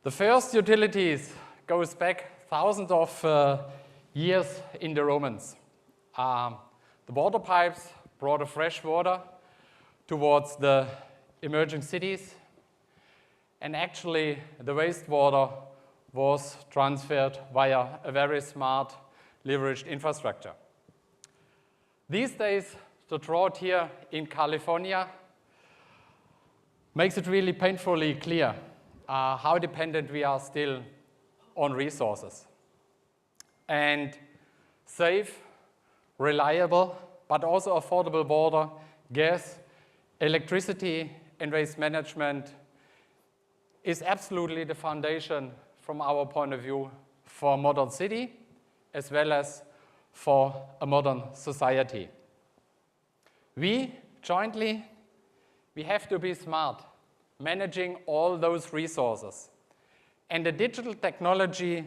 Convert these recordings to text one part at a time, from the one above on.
The first utilities goes back thousands of years in the Romans. The water pipes brought the fresh water towards the emerging cities, and actually the wastewater was transferred via a very smart leveraged infrastructure. These days, the drought here in California makes it really painfully clear how dependent we are still on resources. And safe, reliable, but also affordable water, gas, electricity, and waste management is absolutely the foundation from our point of view for a modern city as well as for a modern society. We jointly, we have to be smart, managing all those resources. And the digital technology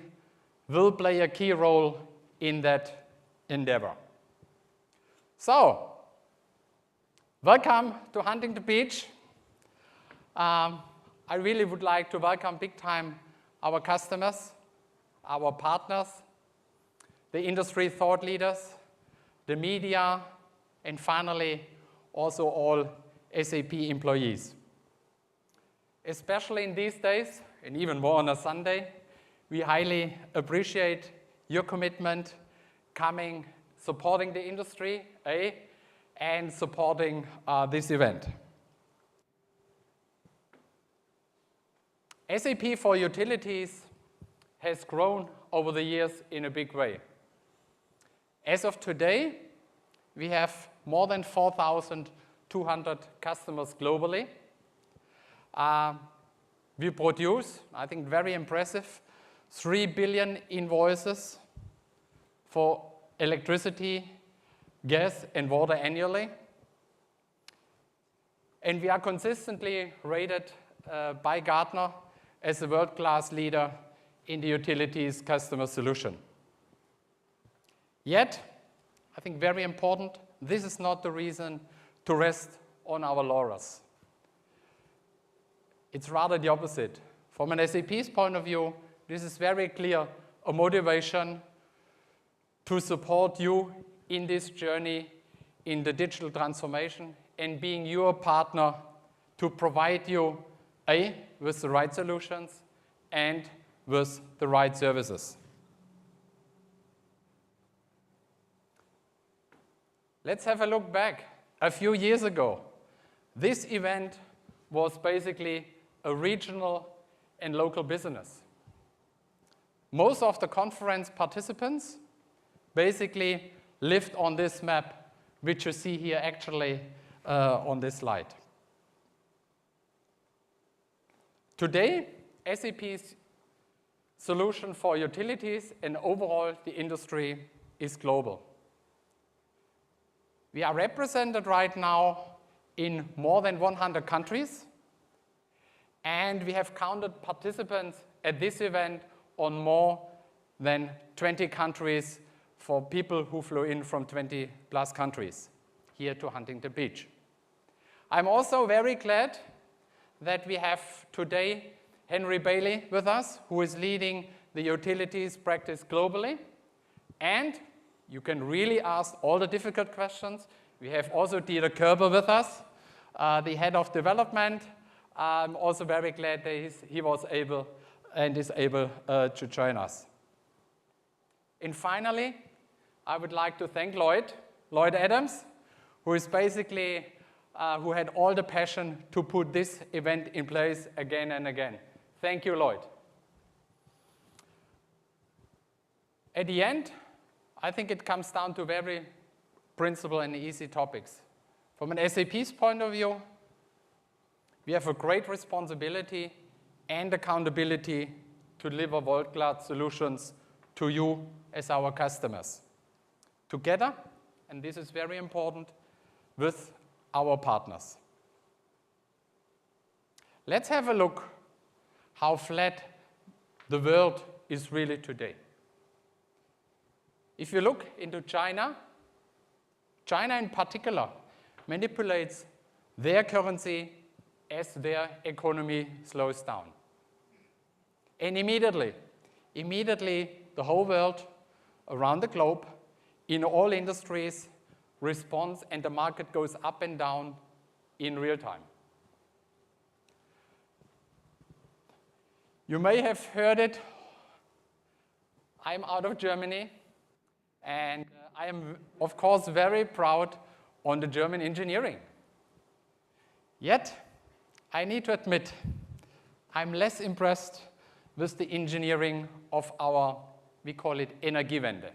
will play a key role in that endeavor. So, welcome to Huntington Beach. I really would like to welcome big time our customers, our partners, the industry thought leaders, the media, and finally, also all SAP employees. Especially in these days, and even more on a Sunday, we highly appreciate your commitment coming, supporting the industry, and supporting this event. SAP for Utilities has grown over the years in a big way. As of today, we have more than 4,200 customers globally. We produce, I think very impressive, 3 billion invoices for electricity, gas, and water annually. And we are consistently rated by Gartner as a world-class leader in the utilities customer solution. Yet, I think very important, this is not the reason to rest on our laurels. It's rather the opposite. From an SAP's point of view, this is very clear a motivation to support you in this journey in the digital transformation and being your partner to provide you with the right solutions and with the right services. Let's have a look back. A few years ago, this event was basically a regional and local business. Most of the conference participants basically lived on this map, which you see here actually on this slide. Today, SAP's solution for utilities and overall the industry is global. We are represented right now in more than 100 countries, and we have counted participants at this event on more than 20 countries for people who flew in from 20 plus countries here to Huntington Beach. I'm also very glad that we have today Henry Bailey with us, who is leading the utilities practice globally. And you can really ask all the difficult questions. We have also Dieter Körber with us, the head of development. I'm also very glad that he was able and is able to join us. And finally, I would like to thank Lloyd Adams, who is basically who had all the passion to put this event in place again and again. Thank you, Lloyd. At the end, I think it comes down to very principal and easy topics. From an SAP's point of view, we have a great responsibility and accountability to deliver world-class solutions to you as our customers. Together, and this is very important, with our partners. Let's have a look how flat the world is really today. If you look into China, China in particular manipulates their currency as their economy slows down. And immediately, the whole world around the globe, in all industries, responds and the market goes up and down in real time. You may have heard it. I'm out of Germany, and I am, of course, very proud on the German engineering. Yet, I need to admit, I'm less impressed with the engineering of our, we call it Energiewende.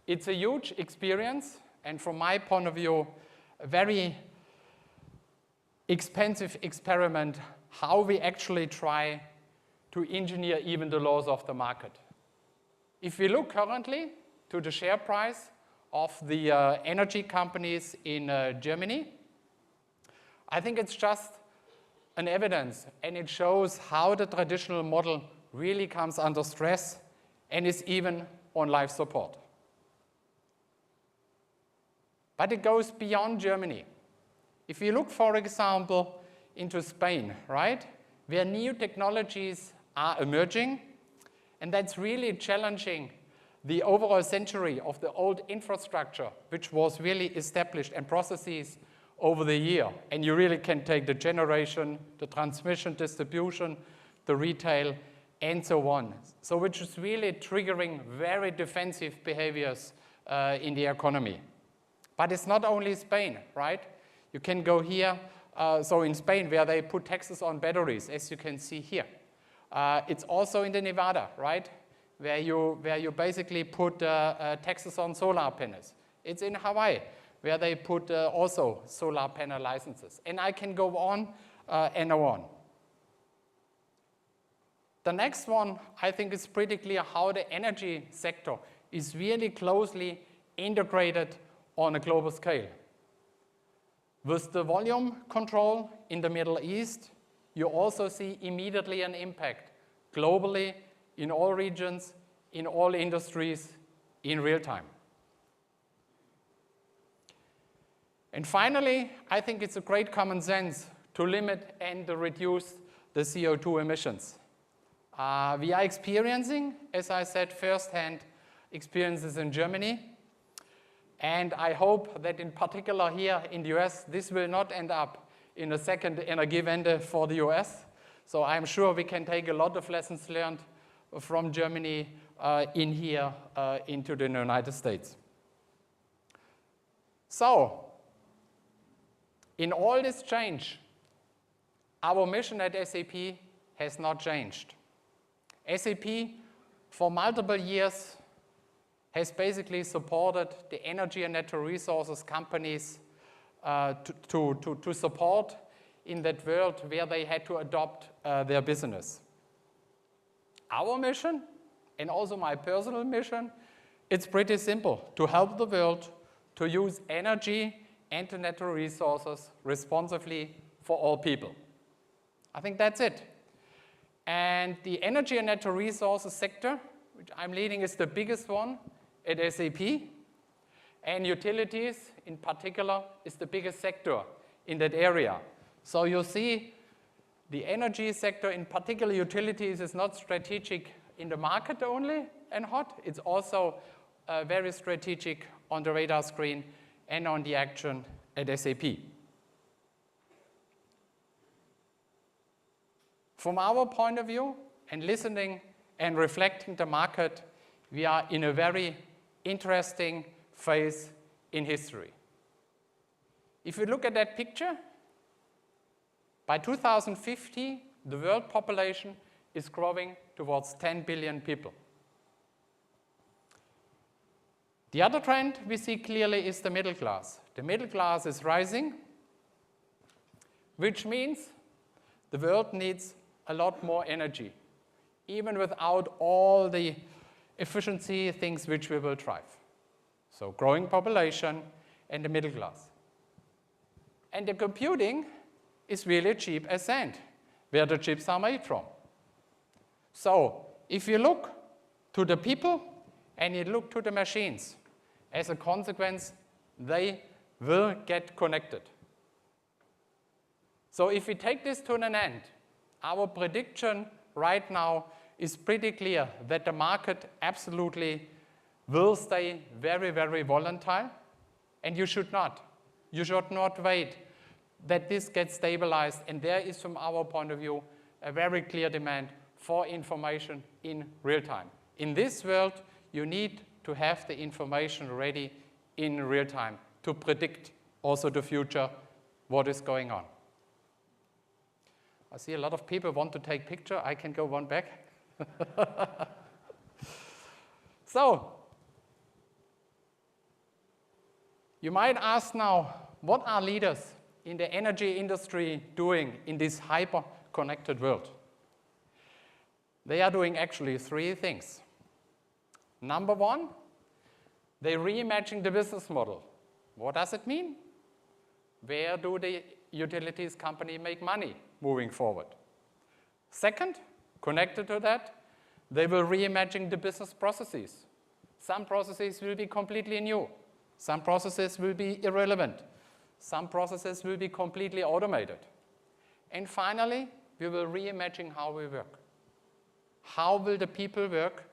It's a huge experience, and from my point of view, a very expensive experiment how we actually try to engineer even the laws of the market. If we look currently to the share price of the energy companies in Germany, I think it's just an evidence, and it shows how the traditional model really comes under stress and is even on life support. But it goes beyond Germany. If you look, for example, into Spain, right, where new technologies are emerging, and that's really challenging the overall century of the old infrastructure, which was really established and processes over the year. And you really can take the generation, the transmission, distribution, the retail, and so on. So which is really triggering very defensive behaviors in the economy. But it's not only Spain, right? You can go here, so in Spain, where they put taxes on batteries, as you can see here. It's also in the Nevada, right? Where you basically put taxes on solar panels. It's in Hawaii, where they put also solar panel licenses. And I can go on and on. The next one, I think, is pretty clear how the energy sector is really closely integrated on a global scale. With the volume control in the Middle East, you also see immediately an impact globally in all regions, in all industries, in real time. And finally, I think it's a great common sense to limit and reduce the CO2 emissions. We are experiencing, as I said, firsthand experiences in Germany. And I hope that in particular here in the US, this will not end up in a second Energiewende for the US. So I'm sure we can take a lot of lessons learned from Germany in here into the United States. So, in all this change, our mission at SAP has not changed. SAP, for multiple years, has basically supported the energy and natural resources companies to support in that world where they had to adopt their business. Our mission, and also my personal mission, it's pretty simple: to help the world to use energy and the natural resources responsibly for all people. I think that's it. And the energy and natural resources sector, which I'm leading, is the biggest one at SAP. And utilities, in particular, is the biggest sector in that area. So you see, the energy sector, in particular utilities, is not strategic in the market only and hot. It's also very strategic on the radar screen and on the action at SAP. From our point of view, and listening and reflecting the market, we are in a very interesting phase in history. If you look at that picture, by 2050, the world population is growing towards 10 billion people. The other trend we see clearly is the middle class. The middle class is rising, which means the world needs a lot more energy, even without all the efficiency things which we will drive. So growing population and the middle class. And the computing is really cheap as sand, where the chips are made from. So if you look to the people and you look to the machines, as a consequence, they will get connected. So if we take this to an end, Our prediction right now is pretty clear that the market absolutely will stay very, very volatile, and you should not. You should not wait that this gets stabilized, and there is, from our point of view, a very clear demand for information in real time. In this world, you need to have the information ready in real time to predict also the future, what is going on. I see a lot of people want to take picture. I can go one back. So, you might ask now, what are leaders in the energy industry doing in this hyper-connected world? They are doing actually 3 things. Number 1, they reimagine the business model. What does it mean? Where do the utilities company make money moving forward? Second, connected to that, they will reimagine the business processes. Some processes will be completely new. Some processes will be irrelevant. Some processes will be completely automated. And finally, we will reimagine how we work. How will the people work?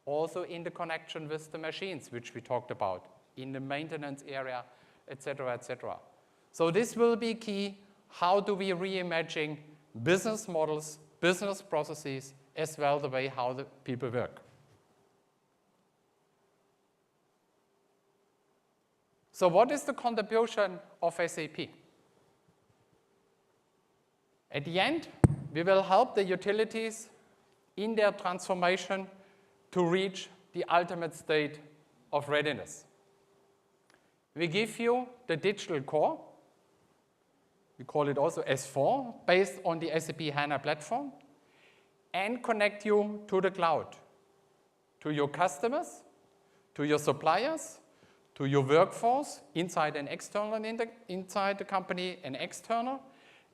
Also in the connection with the machines, which we talked about, in the maintenance area, etc., etc. So this will be key. How do we reimagine business models, business processes, as well the way how the people work? So what is the contribution of SAP? At the end, we will help the utilities in their transformation to reach the ultimate state of readiness. We give you the digital core. We call it also S4, based on the SAP HANA platform, and connect you to the cloud, to your customers, to your suppliers, to your workforce, inside and external, inside the company and external,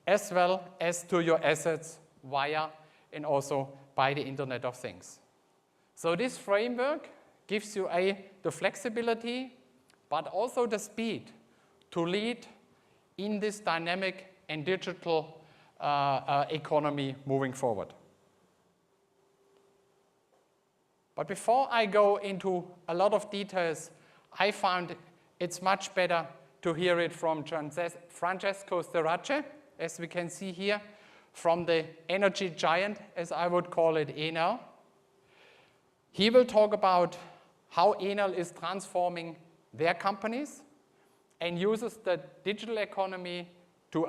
as well as to your assets via and also by the Internet of Things. So this framework gives you the flexibility, but also the speed to lead in this dynamic and digital economy moving forward. But before I go into a lot of details, I found it's much better to hear it from Francesco Starace, as we can see here, from the energy giant, as I would call it, Enel. He will talk about how Enel is transforming their companies and uses the digital economy to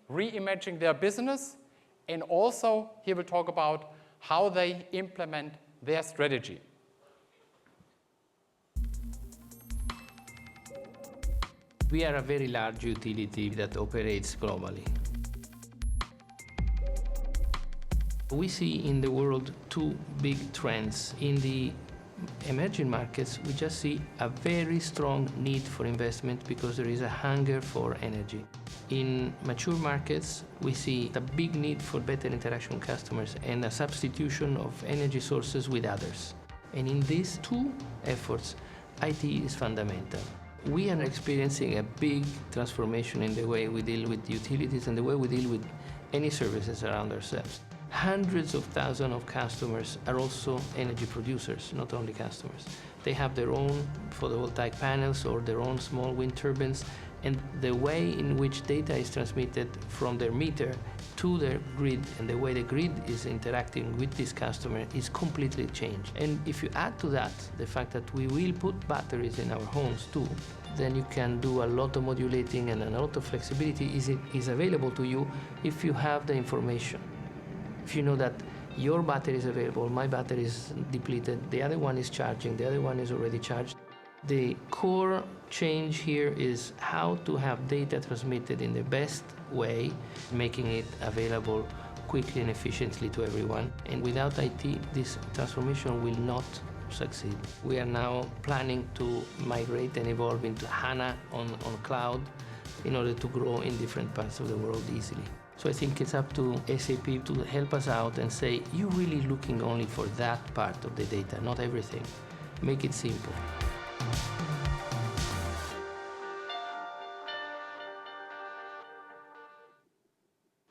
reimagine their business, and also he will talk about how they implement their strategy. We are a very large utility that operates globally. We see in the world 2 big trends. In the emerging markets, we just see a very strong need for investment because there is a hunger for energy. In mature markets, we see a big need for better interaction with customers and a substitution of energy sources with others. And in these 2 efforts, IT is fundamental. We are experiencing a big transformation in the way we deal with utilities and the way we deal with any services around ourselves. Hundreds of thousands of customers are also energy producers, not only customers. They have their own photovoltaic panels or their own small wind turbines, and the way in which data is transmitted from their meter to their grid and the way the grid is interacting with this customer is completely changed. And if you add to that the fact that we will put batteries in our homes too, then you can do a lot of modulating, and a lot of flexibility is available to you if you have the information. If you know that your battery is available, my battery is depleted, the other one is charging, the other one is already charged. The core change here is how to have data transmitted in the best way, making it available quickly and efficiently to everyone. And without IT, this transformation will not succeed. We are now planning to migrate and evolve into HANA on cloud in order to grow in different parts of the world easily. So I think it's up to SAP to help us out and say, you're really looking only for that part of the data, not everything. Make it simple.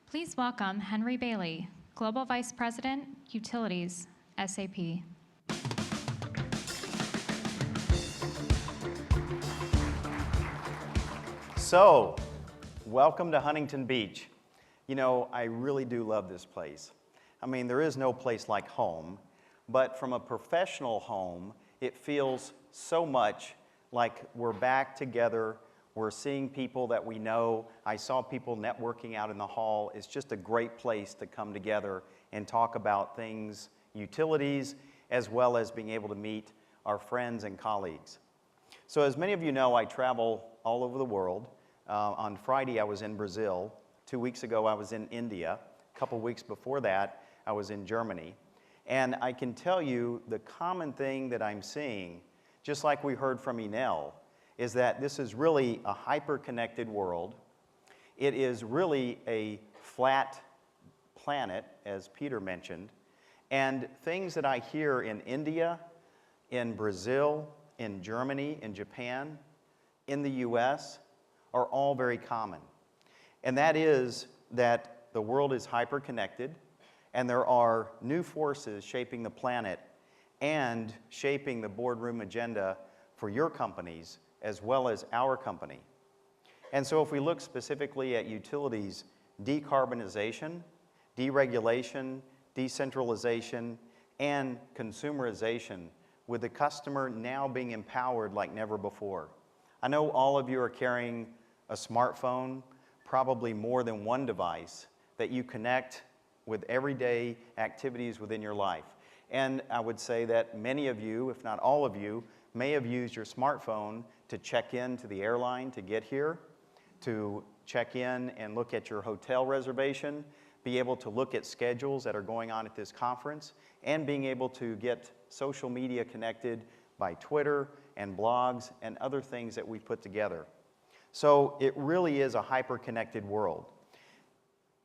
Please welcome Henry Bailey, Global Vice President, Utilities, SAP. So, welcome to Huntington Beach. You know, I really do love this place. I mean, there is no place like home, but from a professional home, it feels so much like we're back together. We're seeing people that we know. I saw people networking out in the hall. It's just a great place to come together and talk about things, utilities, as well as being able to meet our friends and colleagues. So as many of you know, I travel all over the world. On Friday, I was in Brazil. 2 weeks ago, I was in India. A couple weeks before that, I was in Germany. And I can tell you the common thing that I'm seeing, just like we heard from Enel, is that this is really a hyper-connected world. It is really a flat planet, as Peter mentioned. And things that I hear in India, in Brazil, in Germany, in Japan, in the US, are all very common. And that is that the world is hyper-connected, and there are new forces shaping the planet and shaping the boardroom agenda for your companies as well as our company. And so if we look specifically at utilities, decarbonization, deregulation, decentralization, and consumerization, with the customer now being empowered like never before. I know all of you are carrying a smartphone, probably more than one device that you connect with everyday activities within your life. And I would say that many of you, if not all of you, may have used your smartphone to check in to the airline to get here, to check in and look at your hotel reservation, be able to look at schedules that are going on at this conference, and being able to get social media connected by Twitter and blogs and other things that we've put together. So it really is a hyper-connected world.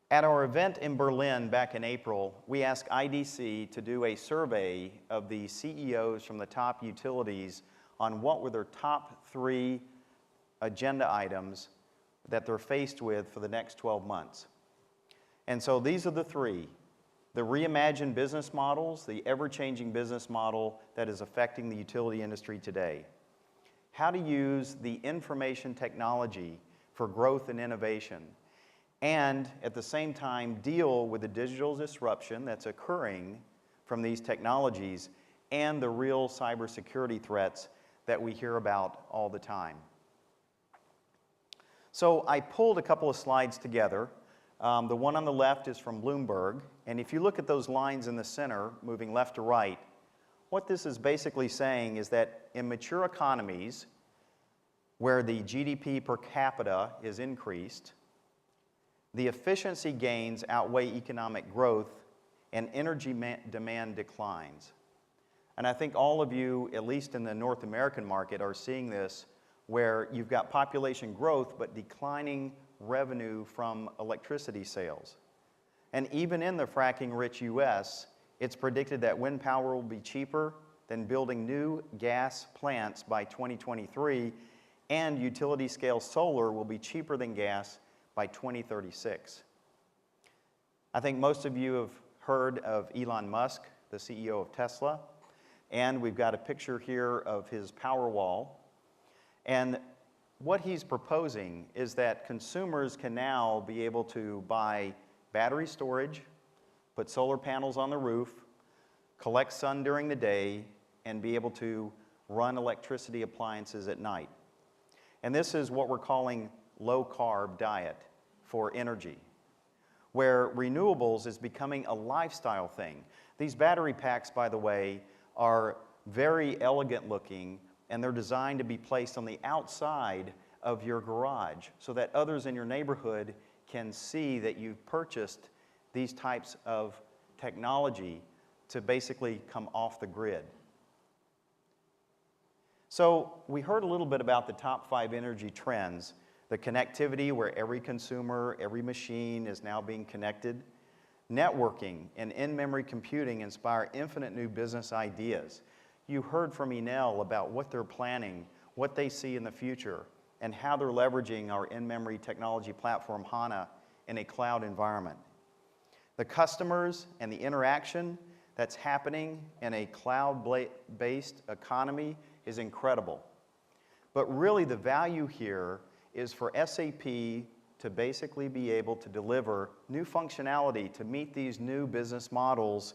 At our event in Berlin back in April, we asked IDC to do a survey of the CEOs from the top utilities on what were their top 3 agenda items that they're faced with for the next 12 months. And so these are the 3. The reimagined business models, the ever-changing business model that is affecting the utility industry today. How to use the information technology for growth and innovation, and at the same time deal with the digital disruption that's occurring from these technologies and the real cybersecurity threats that we hear about all the time. So I pulled a couple of slides together. The one on the left is from Bloomberg, and if you look at those lines in the center, moving left to right, what this is basically saying is that in mature economies, where the GDP per capita is increased, the efficiency gains outweigh economic growth and energy demand declines. And I think all of you, at least in the North American market, are seeing this where you've got population growth but declining revenue from electricity sales. And even in the fracking-rich US, it's predicted that wind power will be cheaper than building new gas plants by 2023, and utility-scale solar will be cheaper than gas by 2036. I think most of you have heard of Elon Musk, the CEO of Tesla, and we've got a picture here of his Powerwall. And what he's proposing is that consumers can now be able to buy battery storage, put solar panels on the roof, collect sun during the day, and be able to run electricity appliances at night. And this is what we're calling low-carb diet for energy, where renewables is becoming a lifestyle thing. These battery packs, by the way, are very elegant looking, and they're designed to be placed on the outside of your garage so that others in your neighborhood can see that you've purchased these types of technology to basically come off the grid. So we heard a little bit about the top 5 energy trends, the connectivity where every consumer, every machine is now being connected. Networking and in-memory computing inspire infinite new business ideas. You heard from Enel about what they're planning, what they see in the future, and how they're leveraging our in-memory technology platform, HANA, in a cloud environment. The customers and the interaction that's happening in a cloud-based economy is incredible. But really the value here is for SAP to basically be able to deliver new functionality to meet these new business models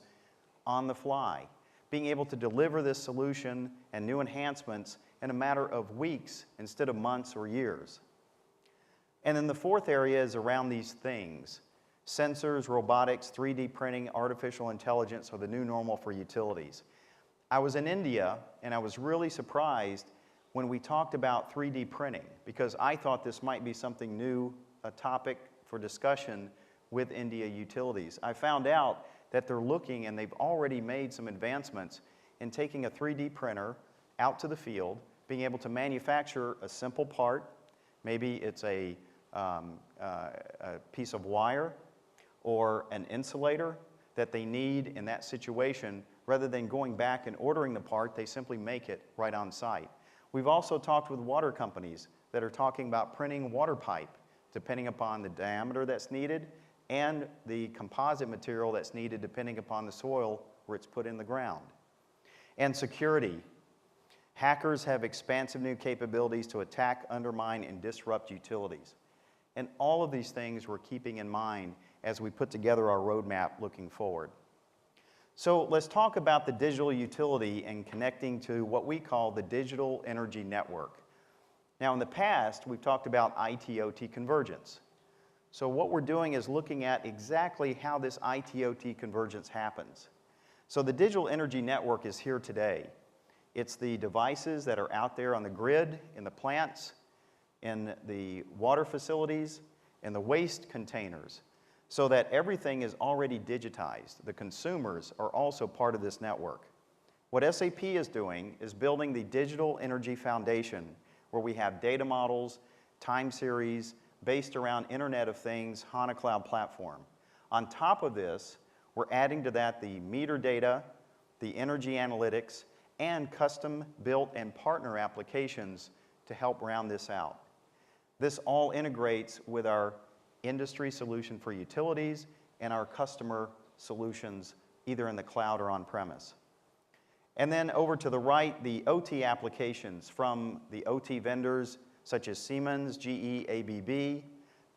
on the fly, being able to deliver this solution and new enhancements in a matter of weeks instead of months or years. And then the fourth area is around these things. Sensors, robotics, 3D printing, artificial intelligence are the new normal for utilities. I was in India, and I was really surprised when we talked about 3D printing, because I thought this might be something new, a topic for discussion with India utilities. I found out that they're looking, and they've already made some advancements in taking a 3D printer out to the field, being able to manufacture a simple part. Maybe it's a piece of wire or an insulator that they need in that situation. Rather than going back and ordering the part, they simply make it right on site. We've also talked with water companies that are talking about printing water pipe, depending upon the diameter that's needed and the composite material that's needed depending upon the soil where it's put in the ground. And security. Hackers have expansive new capabilities to attack, undermine, and disrupt utilities. And all of these things we're keeping in mind as we put together our roadmap looking forward. So let's talk about the digital utility and connecting to what we call the digital energy network. Now in the past, we've talked about IT-OT convergence. So what we're doing is looking at exactly how this IT-OT convergence happens. So the digital energy network is here today. It's the devices that are out there on the grid, in the plants, in the water facilities, in the waste containers, so that everything is already digitized. The consumers are also part of this network. What SAP is doing is building the digital energy foundation, where we have data models, time series, based around Internet of Things, HANA Cloud Platform. On top of this, we're adding to that the meter data, the energy analytics, and custom-built and partner applications to help round this out. This all integrates with our industry solution for utilities and our customer solutions, either in the cloud or on-premise. And then over to the right, the OT applications from the OT vendors such as Siemens, GE, ABB,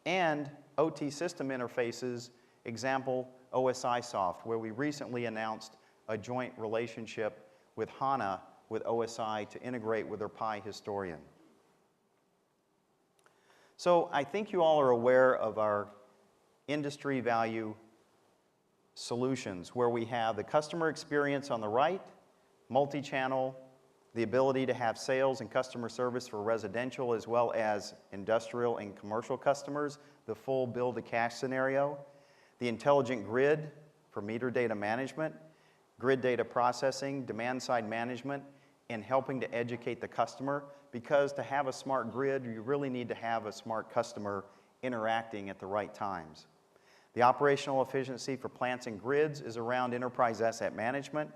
and OT system interfaces, example, OSIsoft, where we recently announced a joint relationship with HANA, with OSI, to integrate with their Pi Historian. So I think you all are aware of our industry value solutions, where we have the customer experience on the right, multi-channel, the ability to have sales and customer service for residential as well as industrial and commercial customers, the full bill-to-cash scenario, the intelligent grid for meter data management, grid data processing, demand-side management, and helping to educate the customer, because to have a smart grid, you really need to have a smart customer interacting at the right times. The operational efficiency for plants and grids is around enterprise asset management,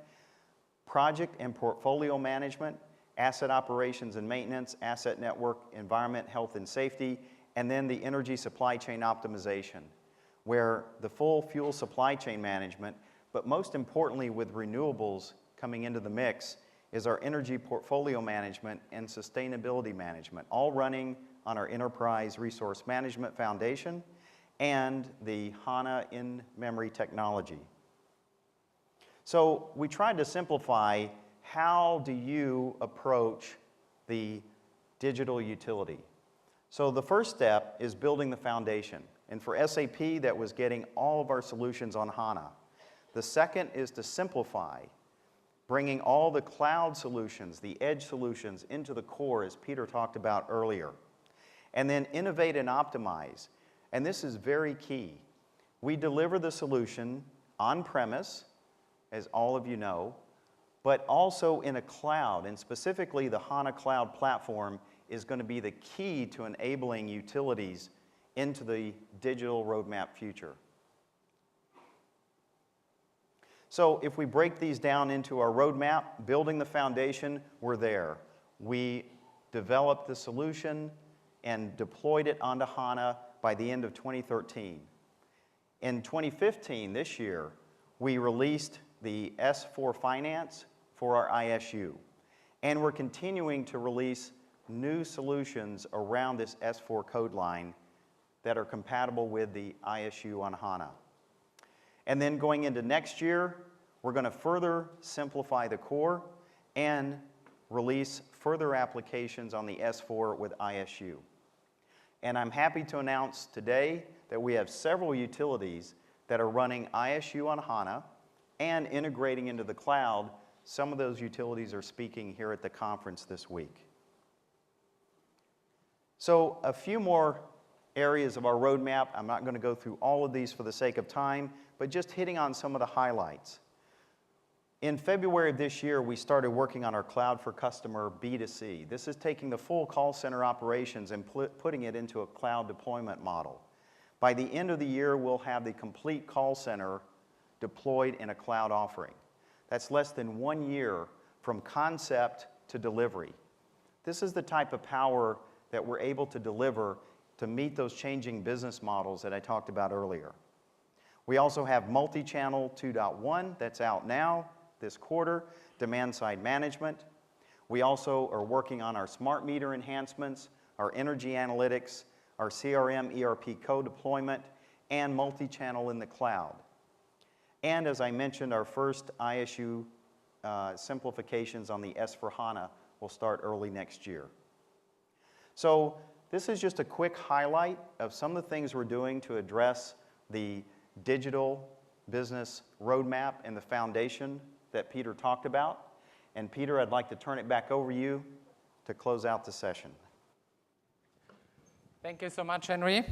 project and portfolio management, asset operations and maintenance, asset network, environment, health and safety, and then the energy supply chain optimization, where the full fuel supply chain management, but most importantly with renewables coming into the mix, is our energy portfolio management and sustainability management, all running on our enterprise resource management foundation and the HANA in-memory technology. So we tried to simplify, how do you approach the digital utility? So the first step is building the foundation. And for SAP, that was getting all of our solutions on HANA. The second is to simplify, bringing all the cloud solutions, the edge solutions into the core, as Peter talked about earlier. And then innovate and optimize. And this is very key. We deliver the solution on-premise, as all of you know, but also in a cloud, and specifically the HANA Cloud Platform is going to be the key to enabling utilities into the digital roadmap future. So if we break these down into our roadmap, building the foundation, we're there. We developed the solution and deployed it onto HANA by the end of 2013. In 2015, this year, we released the S4 Finance for our ISU. And we're continuing to release new solutions around this S4 code line that are compatible with the ISU on HANA. And then going into next year, we're going to further simplify the core and release further applications on the S4 with ISU. And I'm happy to announce today that we have several utilities that are running ISU on HANA and integrating into the cloud. Some of those utilities are speaking here at the conference this week. So a few more areas of our roadmap. I'm not going to go through all of these for the sake of time, but just hitting on some of the highlights. In February of this year, we started working on our Cloud for Customer B2C. This is taking the full call center operations and putting it into a cloud deployment model. By the end of the year, we'll have the complete call center deployed in a cloud offering. That's less than 1 year from concept to delivery. This is the type of power that we're able to deliver to meet those changing business models that I talked about earlier. We also have multi-channel 2.1 that's out now this quarter, demand-side management. We also are working on our smart meter enhancements, our energy analytics, our CRM ERP co-deployment, and multi-channel in the cloud. And as I mentioned, our first ISU simplifications on the S/4HANA will start early next year. So this is just a quick highlight of some of the things we're doing to address the digital business roadmap and the foundation that Peter talked about. And Peter, I'd like to turn it back over to you to close out the session. Thank you so much, Henry.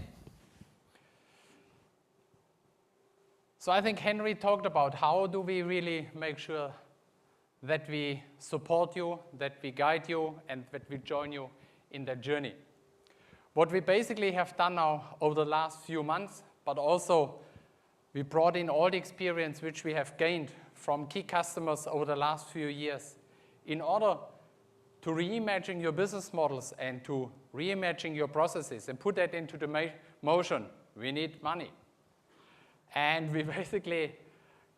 So I think Henry talked about how do we really make sure that we support you, that we guide you, and that we join you in that journey. What we basically have done now over the last few months, but also we brought in all the experience which we have gained from key customers over the last few years in order to reimagine your business models and to reimagine your processes and put that into the motion. We need money. And we basically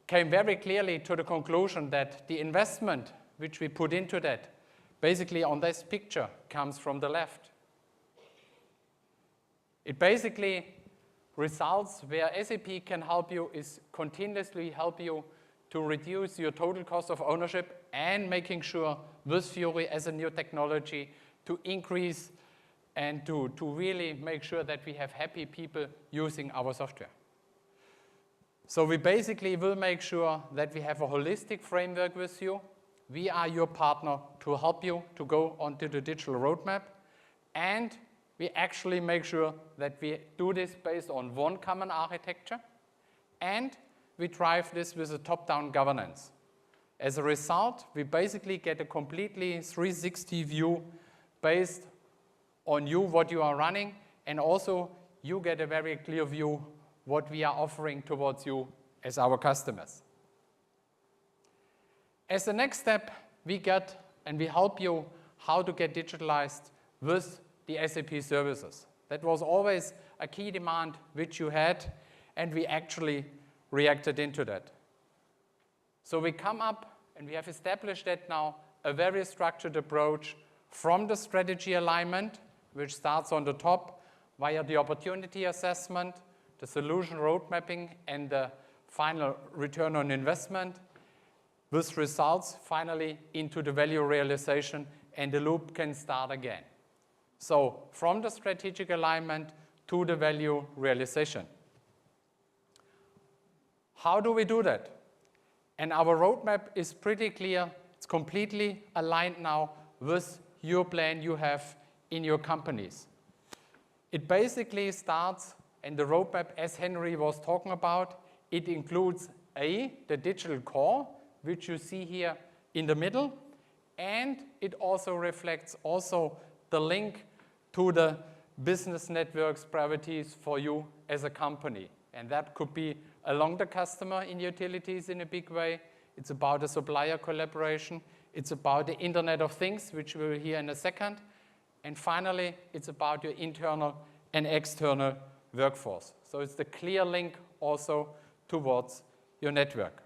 came very clearly to the conclusion that the investment which we put into that, basically on this picture, comes from the left. It basically results where SAP can help you is continuously help you to reduce your total cost of ownership and making sure with Fiori as a new technology to increase and to really make sure that we have happy people using our software. So we basically will make sure that we have a holistic framework with you. We are your partner to help you to go onto the digital roadmap. And we actually make sure that we do this based on one common architecture. And we drive this with a top-down governance. As a result, we basically get a completely 360 view based on you, what you are running, and also you get a very clear view what we are offering towards you as our customers. As the next step, we get and we help you how to get digitalized with the SAP services. That was always a key demand which you had, and we actually reacted into that. So we come up and we have established that now a very structured approach from the strategy alignment, which starts on the top via the opportunity assessment, the solution road mapping, and the final return on investment, with results finally into the value realization, and the loop can start again. So from the strategic alignment to the value realization. How do we do that? And our roadmap is pretty clear. It's completely aligned now with your plan you have in your companies. It basically starts, and the roadmap, as Henry was talking about, it includes the digital core, which you see here in the middle, and it also reflects also the link to the business networks priorities for you as a company. And that could be along the customer in utilities in a big way. It's about the supplier collaboration. It's about the Internet of Things, which we will hear in a second. And finally, it's about your internal and external workforce. So it's the clear link also towards your network.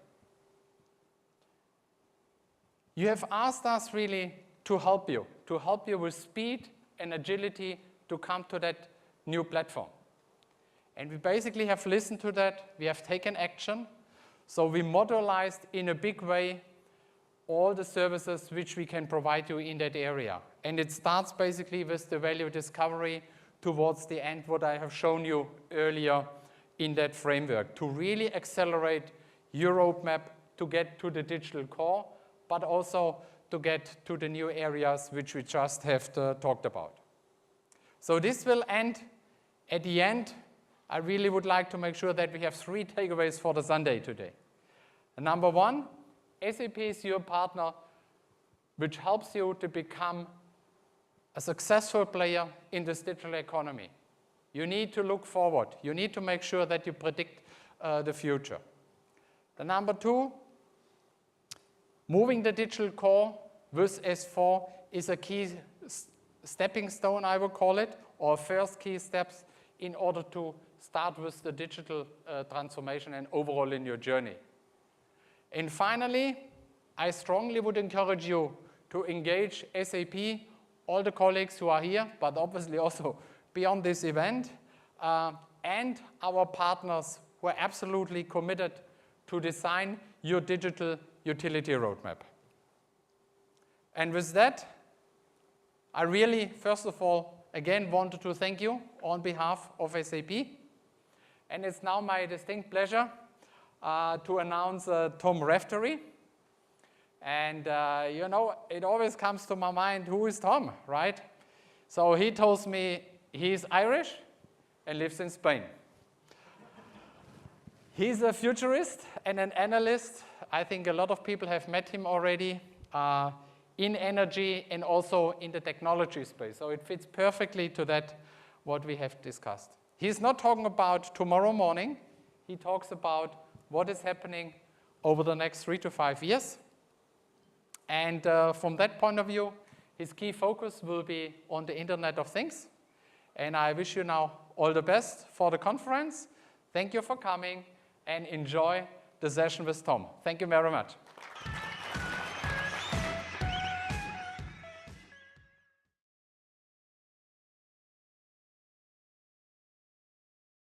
You have asked us really to help you with speed and agility to come to that new platform. And we basically have listened to that, we have taken action, so we modularized in a big way all the services which we can provide you in that area. And it starts basically with the value discovery towards the end, what I have shown you earlier in that framework, to really accelerate your roadmap to get to the digital core, but also to get to the new areas which we just have talked about. So this will end. At the end, I really would like to make sure that we have 3 takeaways for the Sunday today. And number 1, SAP is your partner which helps you to become a successful player in this digital economy. You need to look forward. You need to make sure that you predict the future. The number 2, moving the digital core with S4 is a key stepping stone, I would call it, or first key steps in order to start with the digital transformation and overall in your journey. And finally, I strongly would encourage you to engage SAP, all the colleagues who are here, but obviously also beyond this event, and our partners who are absolutely committed to design your digital utility roadmap. And with that, I really, first of all, again wanted to thank you on behalf of SAP. And it's now my distinct pleasure to announce Tom Raftery. And you know, it always comes to my mind, who is Tom, right? So he tells me he's Irish and lives in Spain. He's a futurist and an analyst. I think a lot of people have met him already in energy and also in the technology space. So it fits perfectly to that, what we have discussed. He's not talking about tomorrow morning. He talks about what is happening over the next 3 to 5 years. And from that point of view, his key focus will be on the Internet of Things. And I wish you now all the best for the conference. Thank you for coming and enjoy the session with Tom. Thank you very much.